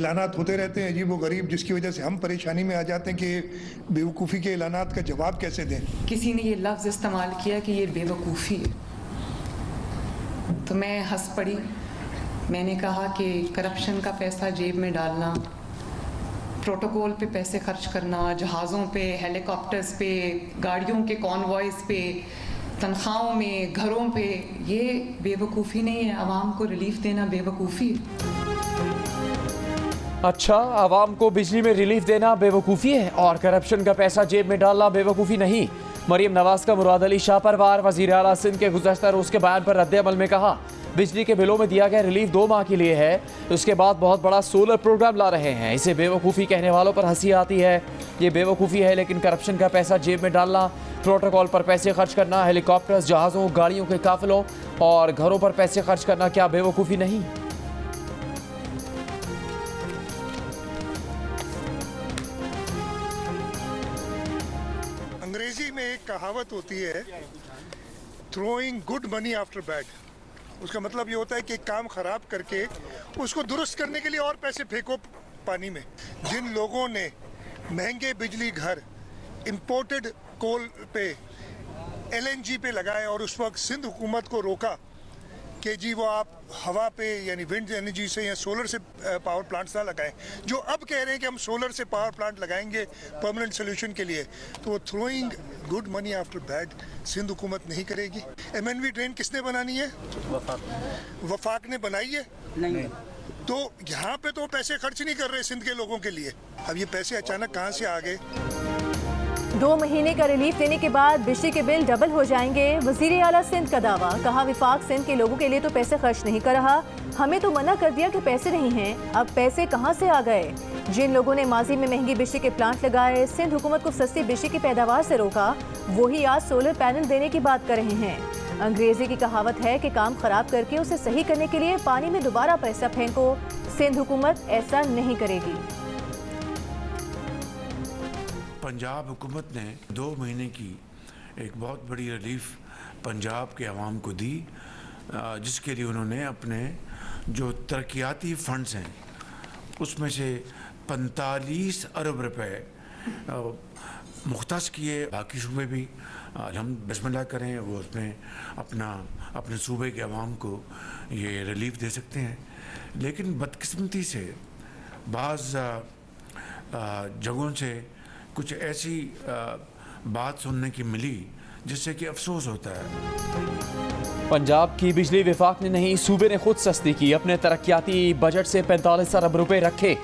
ऐलानात होते रहते हैं अजीब व गरीब, जिसकी वजह से हम परेशानी में आ जाते हैं कि बेवकूफ़ी के ऐलानात का जवाब कैसे दें। किसी ने ये लफ्ज़ इस्तेमाल किया कि ये बेवकूफ़ी है, तो मैं हंस पड़ी। मैंने कहा कि करप्शन का पैसा जेब में डालना, प्रोटोकॉल पे पैसे खर्च करना, जहाज़ों पे, हेलीकॉप्टर्स पे, गाड़ियों के कॉन्वॉयज़ पे, तनख्वाहों में, घरों पे, ये बेवकूफ़ी नहीं है। आवाम को रिलीफ देना बेवकूफ़ी है। अच्छा, आवाम को बिजली में रिलीफ देना बेवकूफ़ी है और करप्शन का पैसा जेब में डालना बेवकूफ़ी नहीं। मरीम नवाज का मुराद अली शाह परवार वज़ीर आला सिंध के गुज़श्ता रोज़ के बयान पर रद्द-ए-अमल में कहा, बिजली के बिलों में दिया गया रिलीफ 2 माह के लिए है, उसके बाद बहुत बड़ा सोलर प्रोग्राम ला रहे हैं। इसे बेवकूफ़ी कहने वालों पर हंसी आती है। ये बेवकूफ़ी है, लेकिन करप्शन का पैसा जेब में डालना, प्रोटोकॉल पर पैसे खर्च करना, हेलीकॉप्टर्स, जहाज़ों, गाड़ियों के काफिलों और घरों पर पैसे खर्च करना क्या बेवकूफ़ी नहीं? अंग्रेजी में एक कहावत होती है, throwing good money after bad. उसका मतलब ये होता है कि काम खराब करके उसको दुरुस्त करने के लिए और पैसे फेंको पानी में। जिन लोगों ने महंगे बिजली घर इंपोर्टेड कोल पे, LNG पे लगाए और उस वक्त सिंध हुकूमत को रोका कि जी वो आप हवा पे यानी विंड एनर्जी से या सोलर से पावर प्लांट्स ना लगाएं, जो अब कह रहे हैं कि हम सोलर से पावर प्लांट लगाएंगे परमानेंट सोल्यूशन के लिए, तो वो throwing good money after bad Sindh हुकूमत नहीं करेगी। MNV ड्रेन किसने बनानी है? वफाक ने बनाई है? नहीं। तो यहाँ पे तो पैसे खर्च नहीं कर रहे सिंध के लोगों के लिए। अब ये पैसे अचानक कहाँ से आ गए? 2 महीने का रिलीफ देने के बाद बिजली के बिल डबल हो जाएंगे, वज़ीर आला सिंध का दावा। कहा, विफाक सिंध के लोगों के लिए तो पैसे खर्च नहीं कर रहा, हमें तो मना कर दिया कि पैसे नहीं हैं, अब पैसे कहां से आ गए? जिन लोगों ने माजी में महंगी बिजली के प्लांट लगाए, सिंध हुकूमत को सस्ती बिजली की पैदावार से रोका, वही आज सोलर पैनल देने की बात कर रहे हैं। अंग्रेजी की कहावत है कि काम खराब करके उसे सही करने के लिए पानी में दोबारा पैसा फेंको। सिंध हुकूमत ऐसा नहीं करेगी। पंजाब हुकूमत ने 2 महीने की एक बहुत बड़ी रिलीफ पंजाब के अवाम को दी, जिसके लिए उन्होंने अपने जो तरक्याती फंड्स हैं उसमें से 45 अरब रुपए मुख्तस किए। बाकी सूबे भी हम बिस्मिल्लाह करें, वो उसमें अपने सूबे के अवाम को ये रिलीफ दे सकते हैं। लेकिन बदकिस्मती से बाज़ जगहों से कुछ ऐसी बात सुनने की मिली जिससे कि अफसोस होता है। पंजाब की बिजली विफाक ने नहीं, सूबे ने खुद सस्ती की। अपने तरक्याती बजट से 45 अरब रुपए रखे।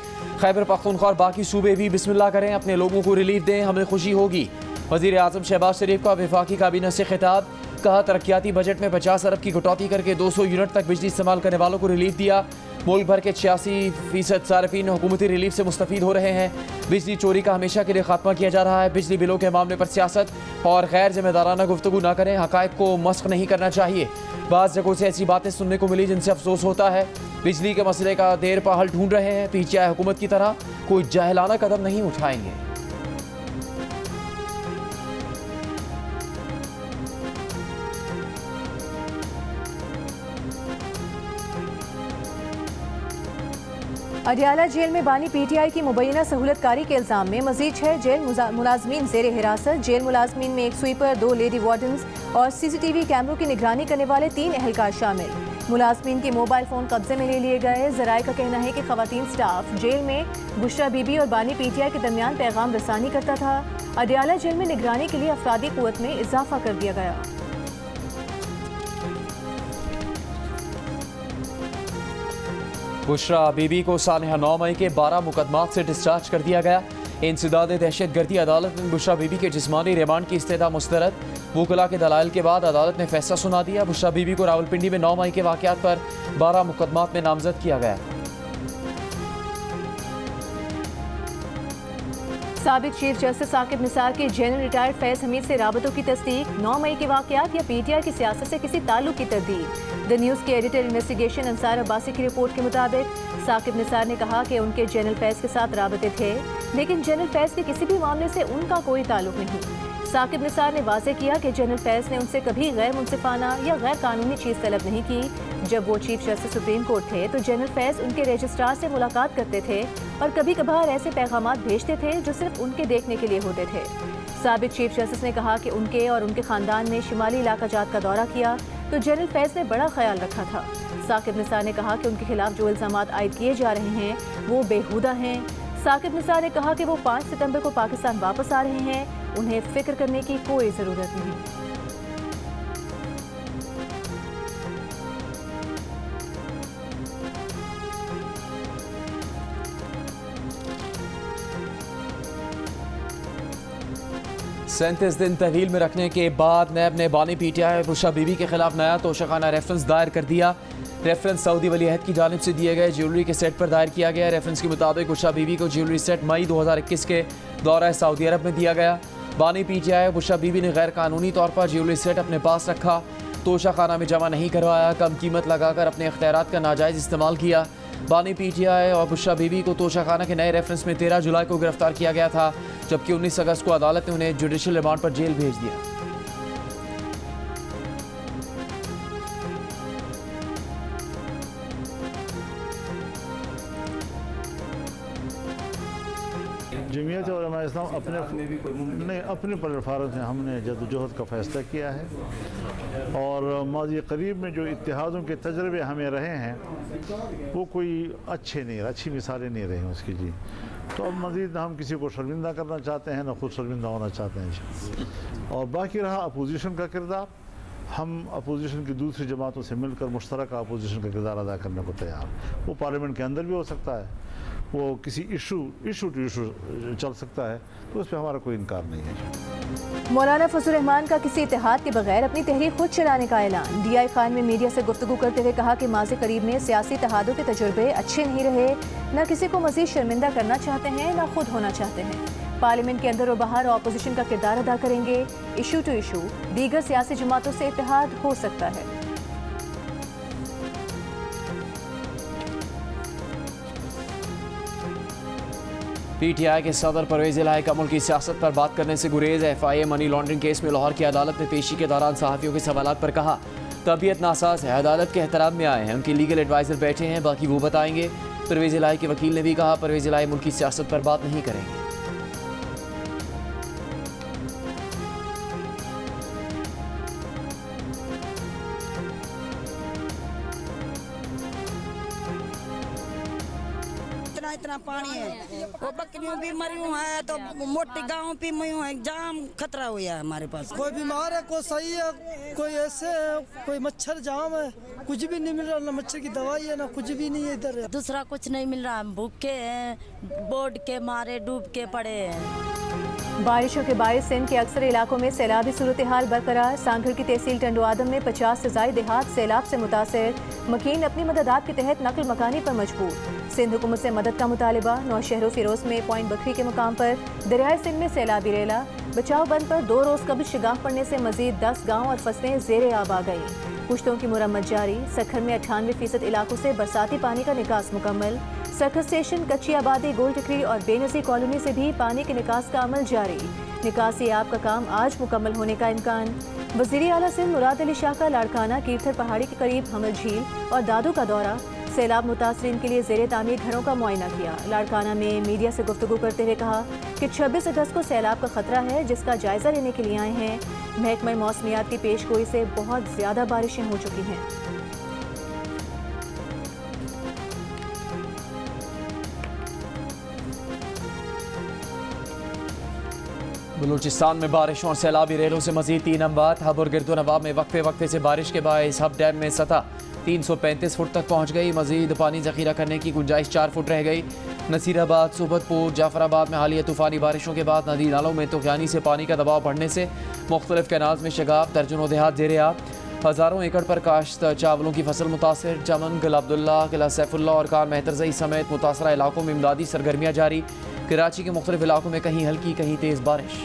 खैबर पख्तूनख्वा और बाकी सूबे भी बिस्मिल्लाह करें, अपने लोगों को रिलीफ दें, हमें खुशी होगी। वज़ीर आज़म शहबाज शरीफ का वफाकी काबीना से खिताब। कहा, तरक्याती बजट में 50 अरब की कटौती करके 200 यूनिट तक बिजली इस्तेमाल करने वालों को रिलीफ दिया। मुल्क भर के 86% सार्फिन हुकूमती रिलीफ से मुस्तफ़ीद हो रहे हैं। बिजली चोरी का हमेशा के लिए खात्मा किया जा रहा है। बिजली बिलों के मामले पर सियासत और गैर जिम्मेदाराना गुफ्तगू ना करें, हक़ाइक़ को मस्ख़ नहीं करना चाहिए। बाज़ जगहों से ऐसी बातें सुनने को मिली जिनसे अफसोस होता है। बिजली के मसले का देर पा हल ढूंढ रहे हैं। PTI हुकूमत की तरह कोई जाहिलाना कदम नहीं उठाएंगे। अडियाला जेल में बानी PTI की मुबैना सहूलतकारी के इल्ज़ाम में मजीद 6 जेल मुलाजमीन जेर हिरासत। जेल मुलाजमीन में 1 स्वीपर, 2 लेडी वार्डन्स और CCTV कैमरों की निगरानी करने वाले 3 एहलकार शामिल। मुलाजमीन के मोबाइल फ़ोन कब्जे में ले लिए गए। ज़राए का कहना है कि ख़वातीन स्टाफ जेल में बुशरा बीबी और बानी PTI के दरमियान पैगाम रसानी करता था। अडियाला जेल में निगरानी के लिए अफरादी क़ुव्वत में इजाफा कर दिया गया। बुशरा बीबी को सानहा 9 मई के 12 मुकदमात से डिस्चार्ज कर दिया गया। इंसदाद दहशतगर्दी अदालत ने बुशरा बीबी के जिस्मानी रिमांड की इस्तेदा मुस्तरद। वकला के दलाइल के बाद अदालत ने फैसला सुना दिया। बुशरा बीबी को रावलपिंडी में 9 मई के वाक़यात पर 12 मुकदमात में नामजद किया गया। साबिक चीफ जस्टिस साकिब निसार के जनरल रिटायर्ड फैज़ हमीद से राबतों की तस्दीक। 9 मई के वाक़यात या PTI की सियासत से किसी ताल्लुक की तरदीद। द न्यूज़ के एडिटर इन्वेस्टिगेशन अंसार अब्बासी की रिपोर्ट के मुताबिक साकिब निसार ने कहा कि उनके जनरल फैज़ के साथ राबते थे, लेकिन जनरल फैज़ के किसी भी मामले से उनका कोई ताल्लुक नहीं। साकिब निसार ने वाज़ेह किया कि जनरल फैज़ ने उनसे कभी गैर मुनसिफाना या गैर कानूनी चीज़ तलब नहीं की। जब वो चीफ जस्टिस सुप्रीम कोर्ट थे तो जनरल फैज उनके रजिस्ट्रार से मुलाकात करते थे और कभी कभार ऐसे पैगामात भेजते थे जो सिर्फ उनके देखने के लिए होते थे। साबिक चीफ जस्टिस ने कहा कि उनके और उनके खानदान ने शिमाली इलाका जात का दौरा किया तो जनरल फैज ने बड़ा ख्याल रखा था। साकिब निसार ने कहा कि उनके खिलाफ जो इल्जामात आयद किए जा रहे हैं वो बेहुदा हैं। साकिब निसार ने कहा कि वो 5 सितंबर को पाकिस्तान वापस आ रहे हैं, उन्हें फिक्र करने की कोई ज़रूरत नहीं। सैंतीस दिन तहवील में रखने के बाद नैब ने बानी पीटीआई बुशरा बीबी के खिलाफ नया तोशाखाना रेफरेंस दायर कर दिया। रेफरेंस सऊदी वली अहद की जानिब से दिए गए ज्वेलरी के सेट पर दायर किया गया। रेफरेंस के मुताबिक बुशरा बीबी को ज्वेलरी सेट मई 2021 के दौरा सऊदी अरब में दिया गया। बानी पीटीआई बुशरा बीबी ने गैर कानूनी तौर पर ज्वेलरी सेट अपने पास रखा, तोशाखाना में जमा नहीं करवाया, कम कीमत लगाकर अपने इख्तियारात का नाजायज़ इस्तेमाल किया। बानी पीटीआई और बुशरा बीबी को तोशाखाना के नए रेफरेंस में 13 जुलाई को गिरफ्तार किया गया था, जबकि 19 अगस्त को अदालत ने उन्हें जुडिशल रिमांड पर जेल भेज दिया। जमीयत उलमा इस्लाम अपने प्लेटफार्म से हमने जद्दोजहद का फ़ैसला किया है और माज़ी करीब में जो इत्तेहादों के तजर्बे हमें रहे हैं वो कोई अच्छी मिसालें नहीं रही उसकी जी। तो अब मज़ीद हम किसी को शर्मिंदा करना चाहते हैं, ना खुद शर्मिंदा होना चाहते हैं। और बाकी रहा अपोजिशन का किरदार, हम अपोजिशन की दूसरी जमातों से मिलकर मुश्तरका अपोजिशन का किरदार अदा करने को तैयार। वो पार्लियामेंट के अंदर भी हो सकता है, वो किसी इशू टू इशू चल सकता है, तो उस पर हमारा कोई इनकार नहीं है। मौलाना फजल रहमान का किसी इत्तेहाद के बगैर अपनी तहरीक खुद चलाने का ऐलान। डीआई खान में मीडिया से गुफ्तगू करते हुए कहा कि माज़ी करीब में सियासी इत्तेहादों के तजुर्बे अच्छे नहीं रहे, न किसी को मज़ीद शर्मिंदा करना चाहते हैं, न खुद होना चाहते हैं। पार्लियामेंट के अंदर और बाहर अपोजिशन का किरदार अदा करेंगे। इशू टू इशू दीगर सियासी जमातों से इत्तेहाद हो सकता है। पीटीआई के सदर परवेज इलाही का मुल्क की सियासत पर बात करने से गुरेज। एफआईए मनी लॉन्ड्रिंग केस में लाहौर की अदालत में पेशी के दौरान सहाफ़ियों के सवालात पर कहा तबीयत नासाज है, अदालत के एहतराम में आए हैं, उनके लीगल एडवाइज़र बैठे हैं, बाकी वो बताएंगे। परवेज इलाही के वकील ने भी कहा परवेज इलाही मुल्क की सियासत पर बात नहीं करेंगे। इतना पानी है, वो बकरियों भी मरी हुई है, तो मोटी गाँव भी मरी हुई है, जाम खतरा हुआ है हमारे पास। कोई बीमार है, कोई सही है, कोई ऐसे है, कोई मच्छर जाम है, कुछ भी नहीं मिल रहा, ना मच्छर की दवाई है, ना कुछ भी नहीं है इधर। दूसरा कुछ नहीं मिल रहा, हम भूखे हैं, बोर्ड के मारे डूब के पड़े हैं। बारिशों के बायस सिंध के अक्सर इलाकों में सैलाबी सूरत हाल बरकरार। सांगड़ की तहसील टंडो आदम में 50 से ज़ायद देहात सैलाब से मुतासर। मकीन अपनी मददात के तहत नकल मकानी पर मजबूर। सिंध हुकूमत से मदद का मुतालिबा। नौशहरों फिरोज में पॉइंट बकरी के मुकाम पर दरियाए सिंध में सैलाबी रेला। बचाव बंद पर 2 रोज़ कबल शिगाफ पड़ने से मजीद 10 गाँव और फसलें ज़ेरे आब आ गई। पुश्तों की मुरम्मत जारी। सखर में 98% इलाकों से बरसाती पानी का निकास मुकम्मल। सखर स्टेशन, कच्ची आबादी, गोल टिकरी और बेनज़ीर कॉलोनी से भी पानी के निकास का अमल जारी। निकासी आब का काम आज मुकम्मल होने का इम्कान। वज़ीर आला सिंध मुराद अली शाह का लाड़काना कीर्थर पहाड़ी के करीब हमल झील और दादू का दौरा। सैलाब मुतासरीन के लिए ज़ेरे तामीर घरों का मुआयना किया। लाड़काना में मीडिया से गुफ्तगू करते हुए कहा कि 26 अगस्त को सैलाब का खतरा है, जिसका जायजा लेने के लिए आए हैं। महकमा मौसमियात की पेशगोई से बहुत ज़्यादा बारिशें हो चुकी हैं। बलूचिस्तान में बारिशों और सैलाबी रेलों से मजीद 3 अमवात। हब और गिरदो नवाब में वक्फे वक्फे से बारिश के बायस हब डैम में सतह 335 फुट तक पहुँच गई। मजीद पानी जखीरा करने की गुंजाइश 4 फुट रह गई। नसीराबाद, सोबतपुर, जाफराबाद में हालिया तूफ़ानी बारिशों के बाद नदी नालों में तूफ़ानी से पानी का दबाव बढ़ने से मुख्तलिफ कैनाल्स में शगाब। दर्जनों देहात ज़ेरे आब। हज़ारों एकड़ पर काश्त चावलों की फसल मुतासर। चमन, किला अब्दुल्ला, किला सैफुल्ला और कार मेहतरजई समेत मुतासरा इलाकों में इमदादी सरगर्मियाँ जारी। कराची के मुख्तलिफ इलाकों में कहीं हल्की कहीं तेज़ बारिश।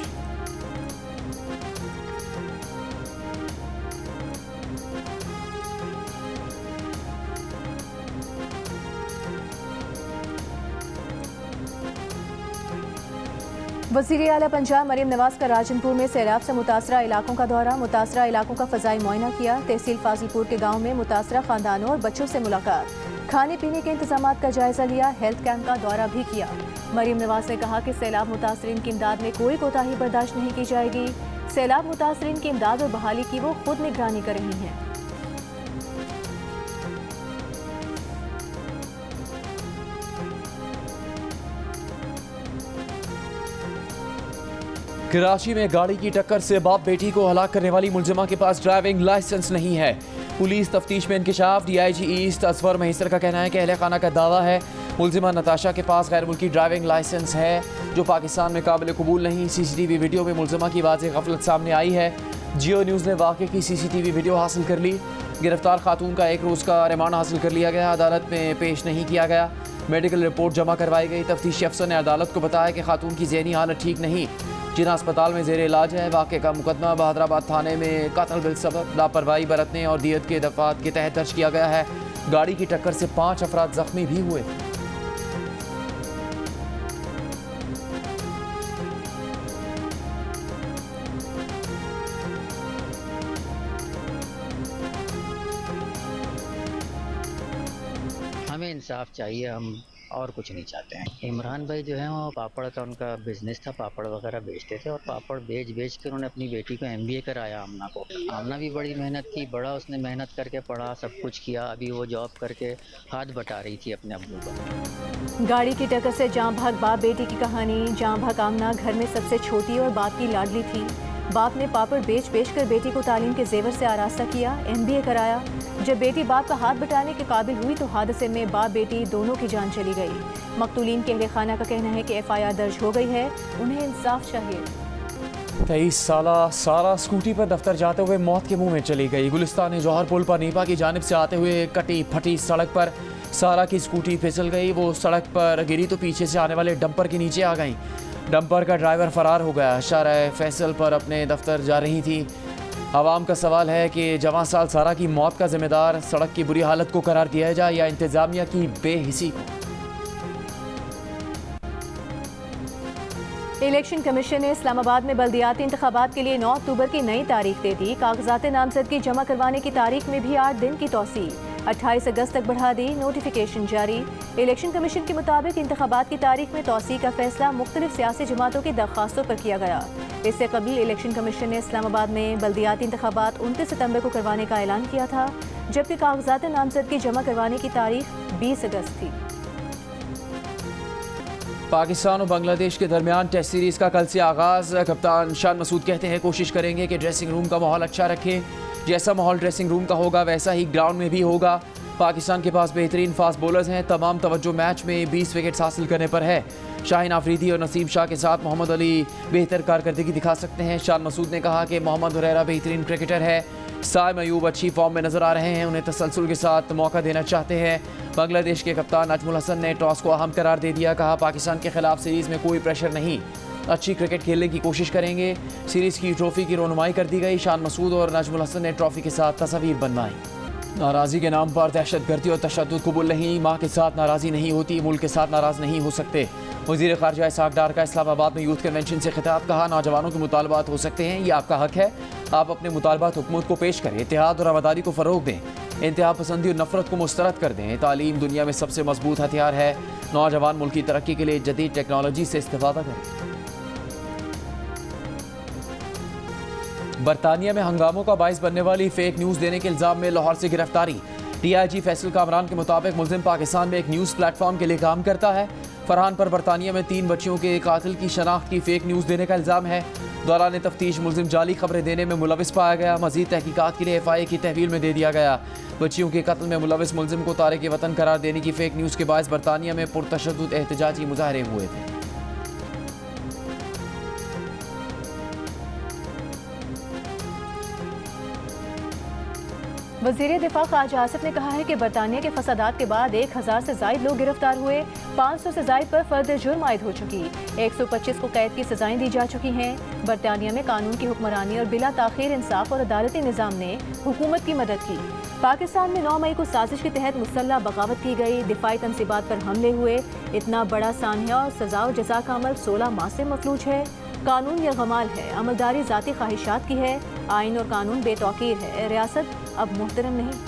वज़ीर आला पंजाब मरीम नवाज का राजनपुर में सैलाब से मुतासरा इलाकों का दौरा, मुतासरा इलाकों का फ़ज़ाई मुआयना किया। तहसील फाजिलपुर के गाँव में मुतासरा ख़ानदानों और बच्चों से मुलाकात, खाने पीने के इंतजाम का जायजा लिया, हेल्थ कैंप का दौरा भी किया। मरीम नवाज ने कहा कि सैलाब मुतासरीन की इमदाद में कोई कोताही बर्दाश्त नहीं की जाएगी। सैलाब मुतासरीन की इमदाद और बहाली की वो खुद निगरानी कर रही हैं। कराची में गाड़ी की टक्कर से बाप बेटी को हलाक करने वाली मुलजिमा के पास ड्राइविंग लाइसेंस नहीं है। पुलिस तफ्तीश में इंकशाफ। DIG ईस्ट असवर महिसर का कहना है कि अहले खाना का दावा है मुलजिमा नताशा के पास गैर मुल्की ड्राइविंग लाइसेंस है जो पाकिस्तान में काबिल कबूल नहीं। CCTV वीडियो में मुलजिमा की वाज़ेह गफलत सामने आई है। जियो न्यूज़ ने वाक़े की CCTV वीडियो हासिल कर ली। गिरफ्तार खातून का 1 रोज़ का रिमांड हासिल कर लिया गया, अदालत में पेश नहीं किया गया। मेडिकल रिपोर्ट जमा करवाई गई। तफ्तीशी अफसर ने अदालत को बताया कि खातून की ज़हनी हालत ठीक नहीं, जिन्हें अस्पताल में ज़ेर इलाज है। वाक़े का मुकदमा बहादराबाद थाने में कत्ल बिलसबब लापरवाही बरतने और दियत के दफ़ात के तहत दर्ज किया गया है। गाड़ी की टक्कर से 5 अफराद जख्मी भी हुए। हमें इंसाफ चाहिए, हम और कुछ नहीं चाहते हैं। इमरान भाई जो है वो पापड़ का उनका बिजनेस था, पापड़ वगैरह बेचते थे और पापड़ बेच कर उन्होंने अपनी बेटी को MBA कराया आमना को। आमना भी बड़ी मेहनत की, बड़ा उसने मेहनत करके पढ़ा, सब कुछ किया। अभी वो जॉब करके हाथ बटा रही थी अपने अब्बू को। गाड़ी की टक्कर से जाँ भाग बाप बेटी की कहानी। जाँ भाग आमना घर में सबसे छोटी और बाप की लाडली थी। बाप ने पापड़ बेच कर बेटी को तालीम के जेवर से आरास्ता किया, MBA कराया। जब बेटी बाप का हाथ बटाने के काबिल हुई तो हादसे में बाप बेटी दोनों की जान चली गई। मकतूलीन के अहले खाना का कहना है कि FIR दर्ज हो गई है, उन्हें इंसाफ चाहिए। 23 साला सारा स्कूटी पर दफ्तर जाते हुए मौत के मुंह में चली गई। गुलिस्तान जौहर पुल पर नीपा की जानिब से आते हुए कटी फटी सड़क पर सारा की स्कूटी फिसल गई। वो सड़क पर गिरी तो पीछे से आने वाले डंपर के नीचे आ गई। डंपर का ड्राइवर फरार हो गया। शाहराह फैसल पर अपने दफ्तर जा रही थी। आवाम का सवाल है कि जवां साल सारा की मौत का जिम्मेदार सड़क की बुरी हालत को करार दिया जाए या इंतजामिया की बेहिसी को। इलेक्शन कमीशन ने इस्लामाबाद में बल्दियाती इंतखाबात के लिए 9 अक्टूबर की नई तारीख दे दी। कागजात नामजदगी जमा करवाने की तारीख में भी 8 दिन की तौसी, 28 अगस्त तक बढ़ा दी। नोटिफिकेशन जारी। इलेक्शन कमीशन के मुताबिक इंतखाबात की तारीख में तौसी का फैसला मुख्तलिफ सियासी जमातों की दरख्वास्तों पर किया गया। इससे कबल इलेक्शन कमीशन ने इस्लामाबाद में बल्दियाती इंतखाबात 29 सितंबर को करवाने का ऐलान किया था, जबकि कागजात नामजदगी जमा करवाने की तारीख 20 अगस्त थी। पाकिस्तान और बांग्लादेश के दरमियान टेस्ट सीरीज़ का कल से आगाज़। कप्तान शान मसूद कहते हैं कोशिश करेंगे कि ड्रेसिंग रूम का माहौल अच्छा रखें। जैसा माहौल ड्रेसिंग रूम का होगा वैसा ही ग्राउंड में भी होगा। पाकिस्तान के पास बेहतरीन फास्ट बॉलर्स हैं। तमाम तवज्जो मैच में 20 विकेट्स हासिल करने पर है। शाहीन आफरीदी और नसीम शाह के साथ मोहम्मद अली बेहतर कारकर्दगी दिखा सकते हैं। शान मसूद ने कहा कि मोहम्मद हुरैरा बेहतरीन क्रिकेटर है। साइम अयूब अच्छी फॉर्म में नजर आ रहे हैं, उन्हें तसलसल के साथ मौका देना चाहते हैं। बांग्लादेश के कप्तान नजमुल हसन ने टॉस को अहम करार दे दिया। कहा पाकिस्तान के खिलाफ सीरीज़ में कोई प्रेशर नहीं, अच्छी क्रिकेट खेलने की कोशिश करेंगे। सीरीज़ की ट्रॉफी की रोनुमाई कर दी गई। शान मसूद और नजमुल हसन ने ट्रॉफी के साथ तस्वीर बनवाई। नाराज़ी के नाम पर दहशतगर्दी और तशद्दुद कबूल नहीं। माँ के साथ नाराज़ी नहीं होती, मुल्क के साथ नाराज़ नहीं हो सकते। वज़ीर ख़ारजा इसहाक़ डार का इस्लामाबाद में यूथ कन्वेंशन से खिताब। कहा नौजवानों के मुतालबात हो सकते हैं, ये आपका हक है। आप अपने मुतालबात हुकूमत को पेश करें, इत्तेहाद और रवादारी को फ़रोग दें, इंतहा पसंदी और नफरत को मुस्तरद कर दें। तालीम दुनिया में सबसे मजबूत हथियार है। नौजवान मुल्क की तरक्की के लिए जदीद टेक्नोलॉजी से इस्तेफादा करें। बरतानिया में हंगामों का बाइस बनने वाली फेक न्यूज़ देने के इल्ज़ाम में लाहौर से गिरफ्तारी। DIG फैसल कामरान के मुताबिक मुलजिम पाकिस्तान में एक न्यूज़ प्लेटफॉर्म के लिए काम करता है। फरहान पर बरतानिया में 3 बच्चियों के कातिल की शनाख्त की फेक न्यूज़ देने का इल्ज़ाम है। दौरान तफ्तीश मुलजिम जाली खबरें देने में मुलविस पाया गया। मज़ीद तहकीकात के लिए FIA की तहवील में दे दिया गया। बच्चियों के कत्ल में मुलविस मुलजिम को तारिक वतन करार देने की फेक न्यूज़ के बायस बरतानिया में पुरतशद्दुद एहतजाजी मुजाहरे हुए थे। वज़ीर दिफा ख़ारजा आसिफ ने कहा है कि बरतानिया के फसादात के बाद 1000 से ज़ायद लोग गिरफ्तार हुए, 500 से ज़ायद पर फर्द जुर्म आयद हो चुकी, 125 को कैद की सजाएं दी जा चुकी हैं। बरतानिया में कानून की हुक्मरानी और बिला ताख़ीर इंसाफ और अदालती निज़ाम ने हुकूमत की मदद की। पाकिस्तान में 9 मई को साजिश के तहत मुसल्लह बगावत की गई, दिफाई तनसीबात पर हमले हुए। इतना बड़ा सान्या और सजा और जजा का अमल 16 माह से मफलूज है। कानून या गमाल है, अमलदारी ज़ाती ख्वाहिशात की है। आइन और कानून बेतौकीर है, रियासत अब मुहतरम नहीं।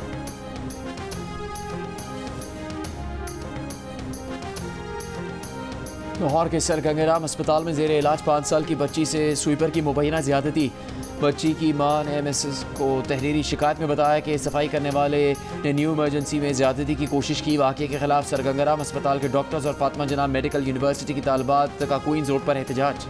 लाहौर के सर गंगाराम अस्पताल में जेर इलाज 5 साल की बच्ची से स्वीपर की मुबैना ज्यादती। बच्ची की मां ने MSS को तहरीरी शिकायत में बताया कि सफाई करने वाले ने न्यू इमरजेंसी में ज्यादती की कोशिश की। वाक़े के खिलाफ सर गंगाराम अस्पताल के डॉक्टर्स और फातिमा जना मेडिकल यूनिवर्सिटी की तालिबात का क्वींस रोड पर एहतजाज।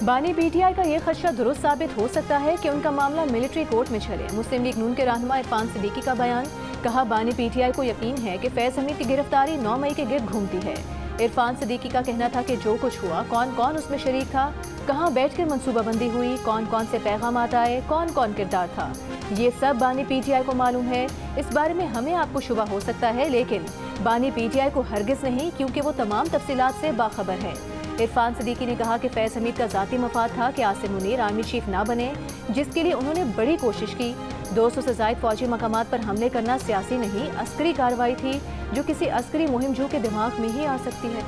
बानी PTI का ये खदशा दुरुस्त साबित हो सकता है कि उनका मामला मिलिट्री कोर्ट में चले। मुस्लिम लीग नून के रहनुमा इरफान सिद्दीकी का बयान, कहा बानी PTI को यकीन है कि फैज़ हमीद की गिरफ्तारी 9 मई के गिर्द घूमती है। इरफान सिद्दीकी का कहना था कि जो कुछ हुआ, कौन कौन उसमें शरीक था, कहाँ बैठकर मंसूबाबंदी हुई, कौन कौन से पैगामात आए, कौन कौन किरदार था, ये सब बानी PTI को मालूम है। इस बारे में हमें आपको शुबा हो सकता है, लेकिन बानी PTI को हरगिज़ नहीं, क्योंकि वो तमाम तफसीलात से बाखबर है। इरफान सिद्दीकी ने कहा कि फैज़ हमीद का ज़ाती मफाद था कि आसिम मुनीर आर्मी चीफ ना बने, जिसके लिए उन्होंने बड़ी कोशिश की। 200 से ज़ायद फौजी मकामात पर हमले करना सियासी नहीं, अस्करी कार्रवाई थी, जो किसी अस्करी मुहिमजू के दिमाग में ही आ सकती है।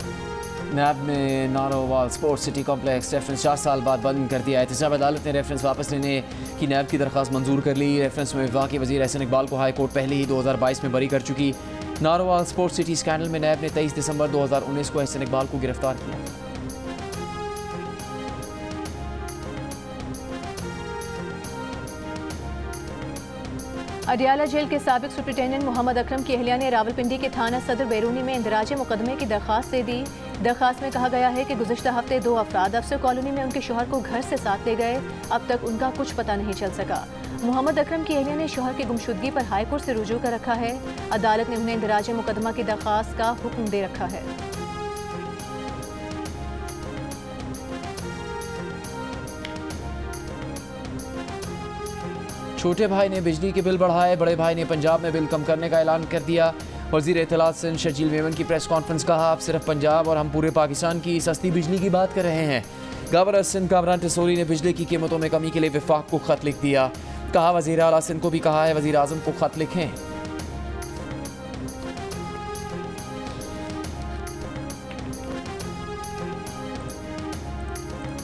नैब में Narowal sports city complex reference 4 साल बाद बंद कर दिया। एहतसाब अदालत ने रेफरेंस वापस लेने की नैब की दरख्वास्त मंजूर कर ली। रेफरेंस में वफाकी वज़ीर एहसन इकबाल को हाई कोर्ट पहले ही 2022 में बरी कर चुकी। नारोवाल स्पोर्ट्स सिटी स्कैंडल में नैब ने 23 दिसंबर 2019 को एहसन इकबाल को गिरफ्तार किया। अडियाला जेल के साबिक सुप्रिंटेंडेंट मोहम्मद अकरम की अहलिया ने रावलपिंडी के थाना सदर बैरूनी में इंदराज मुकदमे की दरख्वास्त दे दी। दरख्वास्त में कहा गया है कि गुज़िश्ता हफ्ते 2 अफराद अफसर कॉलोनी में उनके शोहर को घर से साथ ले गए, अब तक उनका कुछ पता नहीं चल सका। मोहम्मद अकरम की अहलिया ने शोहर की गुमशुदगी पर हाईकोर्ट से रुजू कर रखा है। अदालत ने उन्हें इंदराज मुकदमा की दरख्वास्त का हुक्म दे रखा है। छोटे भाई ने बिजली के बिल बढ़ाए, बड़े भाई ने पंजाब में बिल कम करने का ऐलान कर दिया। वज़ीर इत्तलात सिंध शर्जील मेमन की प्रेस कॉन्फ्रेंस, कहा आप सिर्फ पंजाब और हम पूरे पाकिस्तान की सस्ती बिजली की बात कर रहे हैं। गवर्नर सिंध कामरान टिसोरी ने बिजली की कीमतों में कमी के लिए विफाक को खत लिख दिया। कहा वज़ीर आला सिंध को भी कहा है वज़ीर आज़म को खत लिखें।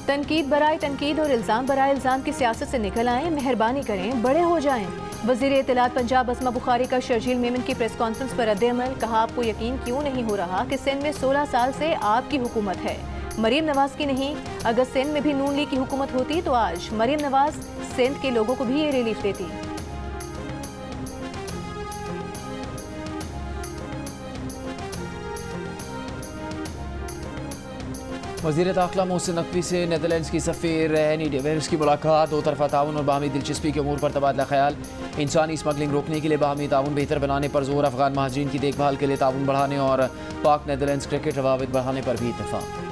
तनकीद बराए तनकीद और इल्ज़ाम बराए इल्ज़ाम की सियासत से निकल आएं, मेहरबानी करें, बड़े हो जाएं। वज़ीर इत्तलात पंजाब अस्मा बुखारी का शर्जील मेमन की प्रेस कॉन्फ्रेंस पर रद्द-ए-अमल, कहा आपको यकीन क्यों नहीं हो रहा कि सिंध में 16 साल से आपकी हुकूमत है, मरीम नवाज की नहीं। अगर सिंध में भी नून लीग की हुकूमत होती तो आज मरीम नवाज सिंध के लोगों को भी ये रिलीफ देती। वज़ीर दाखिला मोहसिन नकवी से नीदरलैंड्स की सफ़ीर एनी डेवेरिस की मुलाकात। दो तरफ़ा ताउन और बाहमी दिलचस्पी के अमूर पर तबादला ख्याल। इंसानी स्मगलिंग रोकने के लिए बाहमी ताउन बेहतर बनाने पर जोर। अफगान महाजरीन की देखभाल के लिए ताउन बढ़ाने और पाक नीदरलैंड्स क्रिकेट रवाबित बढ़ाने पर भी इत्तेफाक।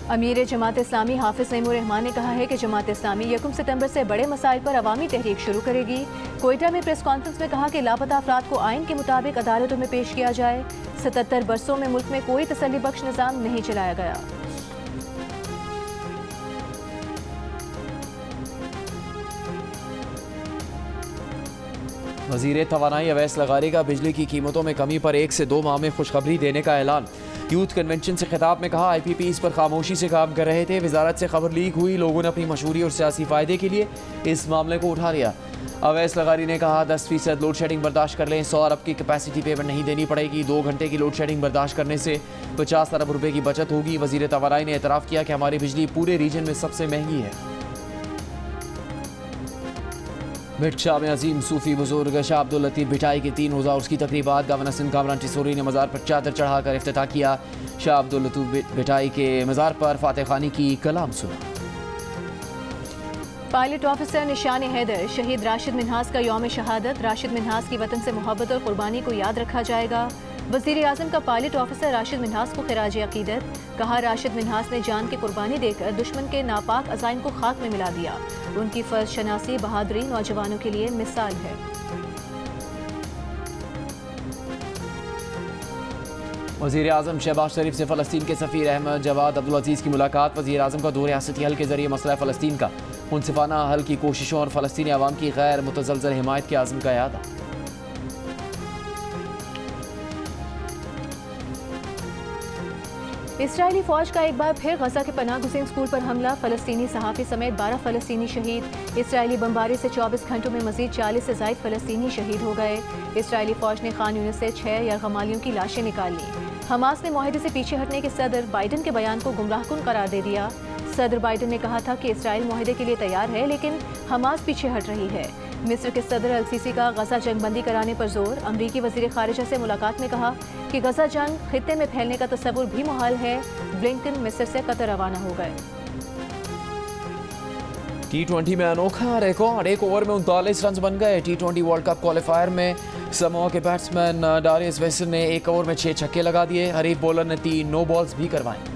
अमीर जमात इस्लामी हाफिज नईमुर रहमान ने कहा है कि जमात इस्लामी 1 सितंबर से बड़े मसाइल पर अवामी तहरीक शुरू करेगी। कोयटा में प्रेस कॉन्फ्रेंस में कहा कि लापता अफराद को आइन के मुताबिक अदालतों में पेश किया जाए। 77 बरसों में मुल्क में कोई तसल्ली बख्श निज़ाम नहीं चलाया गया। वज़ीर तवानाई अवैस लगारी का बिजली की कीमतों में कमी पर 1 से 2 माह में खुशखबरी देने का ऐलान। यूथ कन्वेंशन से खिताब में कहा IPP इस पर खामोशी से काम कर रहे थे। वजारत से खबर लीक हुई, लोगों ने अपनी मशहूरी और सियासी फ़ायदे के लिए इस मामले को उठा लिया। अवैस लगारी ने कहा 10% लोड शेडिंग बर्दाश्त कर लें, 100 अरब की कैपेसिटी पेमेंट नहीं देनी पड़ेगी। 2 घंटे की लोड शेडिंग बर्दाश्त करने से 50 अरब रुपये की बचत होगी। वज़ीर तवानाई ने एतराफ़ किया कि हमारी बिजली पूरे रीजन में सबसे महंगी है। मिट शाह में अजीम सूफी बुजुर्ग शाह अब्दुल लतीफ़ भिटाई के 3 रोज़ा उर्स की तकरीबात। गवर्नर सिंध कामरान टिसोरी ने मज़ार पर चादर चढ़ाकर इफ्तिताह किया। शाह अब्दुल लतीफ़ भिटाई के मज़ार पर फातह खानी की कलाम सुना। पायलट ऑफिसर निशान हैदर शहीद राशिद मिन्हास का यौम शहादत। राशिद मिन्हास की वतन से मोहब्बत और कुर्बानी को याद रखा जाएगा। वज़ीर आज़म का पायलट ऑफिसर राशिद मिन्हास को खिराज अकीदत। कहा राशिद मिन्हास ने जान की कुर्बानी देकर दुश्मन के नापाक अज़ाइम को खाक में मिला दिया। उनकी फ़र्ज शनासी बहादुरी नौजवानों के लिए मिसाल है। वज़ीर आज़म शहबाज शरीफ से फ़लस्तीन के सफ़ीर अहमद जवाद अब्दुल अजीज़ की मुलाकात। वज़ीर आज़म का दो रियासती हल के ज़रिए मसला फ़लस्तीन का मुनसिफाना हल की कोशिशों और फ़लस्तीनी अवाम की गैर मुतज़लज़ल हिमायत के आज़म का यादा। इस्राएली फौज का एक बार फिर गजा के पनाह गुज़ीन स्कूल पर हमला, फ़लस्तीनी सहाफ़ी समेत 12 फ़लस्तीनी शहीद। इस्राएली बमबारी से 24 घंटों में मज़ीद 40 से ज़ायद फ़लस्तीनी शहीद हो गए। इस्राएली फौज ने खान यूनिस से 6 यरग़मालियों की लाशें निकाल लीं। हमास ने मुआहदे से पीछे हटने के सदर बाइडन के बयान को गुमराहकुन करार दे दिया। सदर बाइडन ने कहा था कि इसराइल मुआहदे के लिए तैयार है, लेकिन हमास पीछे हट रही है। मिस्र के सदर अल-सीसी का गजा जंगबंदी कराने पर जोर। अमरीकी वज़ीर ख़ारिजा से मुलाकात में कहा कि गजा जंग खित्ते में फैलने का तस्वुर भी मुहाल है। ब्लिंकन मिस्र से कतर रवाना हो गए। T20 में अनोखा रिकॉर्ड, एक ओवर में 39 रन बन गए। T20 वर्ल्ड कप क्वालिफायर में समोआ के बैट्समैन डारियस वेस्टर ने एक ओवर में 6 छक्के लगा दिए। हरीफ बॉलर ने 3 नो बॉल्स भी करवाए।